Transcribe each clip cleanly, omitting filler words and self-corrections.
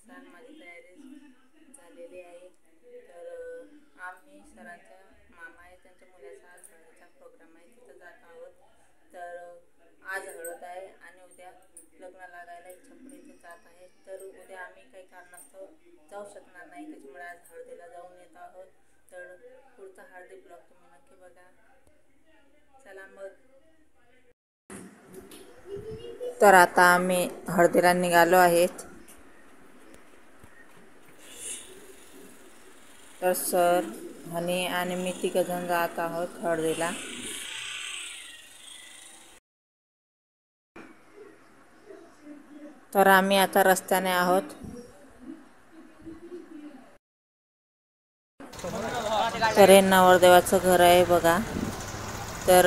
नमस्कार. माझी तयारी झालेली आहे. तर आम्ही सरांच्या मामा आहे त्यांच्या मुलाचा आज हळदीचा प्रोग्राम आहे, तिथं जात आहोत. तर आज हळद आहे आणि उद्या लग्न लागायला इच्छापुरीत जात आहे. तर उद्या आम्ही काही कारणास्तव जाऊ शकणार नाही, त्याच्यामुळे आज हळदीला जाऊन येत आहोत. तर पुढचा हळदी ब्लॉग तुम्ही नक्की बघा. चला मग. तर आता आम्ही हळदीला निघालो आहेत. तर सर, हनी आणि मी तिघजण जात आहोत हळदीला. तर आम्ही आता रस्त्याने आहोत. तर हे नवरदेवाचं घर आहे बघा. तर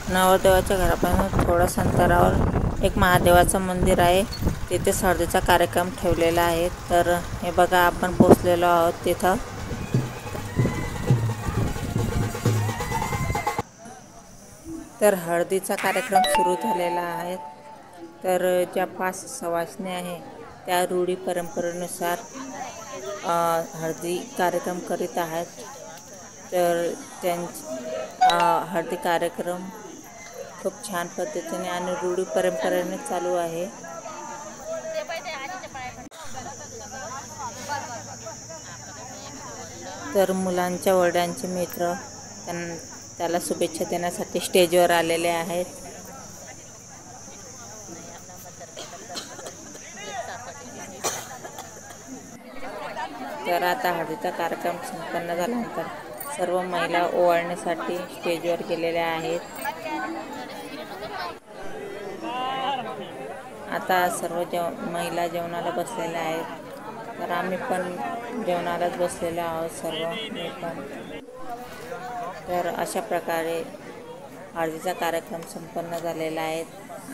नवरदेवाच्या घरापासून थोड्याच अंतरावर एक महादेवाचं मंदिर आहे, तिथे हळदीचा कार्यक्रम ठेवलेला आहे. तर हे बघा, आपण पोचलेलो आहोत तिथं. तर हळदीचा कार्यक्रम सुरू झालेला आहे. तर ज्या 5 सवाष्णी आहे त्या रूढी परंपरेनुसार हळदी कार्यक्रम करीत आहेत. तर हळदी कार्यक्रम खूप छान पद्धतीने आणि रूढी परंपरेने चालू आहे. तर मुलांच्या वडिलांचे मित्र त्याला शुभेच्छा देण्यासाठी स्टेजवर आलेले आहेत. तर आता हळदीचा कार्यक्रम संपन्न झाल्यानंतर सर्व महिला ओवाळण्यासाठी स्टेजवर गेलेल्या आहेत. आता सर्व महिला जेवणाला बसलेल्या आहेत. तर आम्ही पण जेवणालाच बसलेलो आहोत सर्व, मी पण. तर अशा प्रकारे हळदीचा कार्यक्रम संपन्न झालेला आहे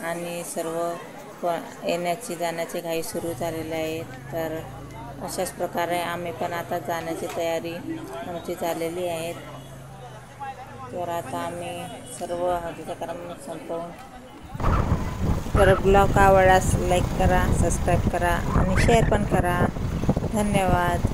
आणि सर्व येण्याची जाण्याची घाई सुरू झालेली आहे. तर अशाच प्रकारे आम्ही पण आता जाण्याची तयारी आमची झालेली आहे. तर आता आम्ही सर्व हळदीचा कार्यक्रम संपवून. तर ब्लॉग आवडल्यास लाईक करा, सबस्क्राईब करा आणि शेअर पण करा. धन्यवाद.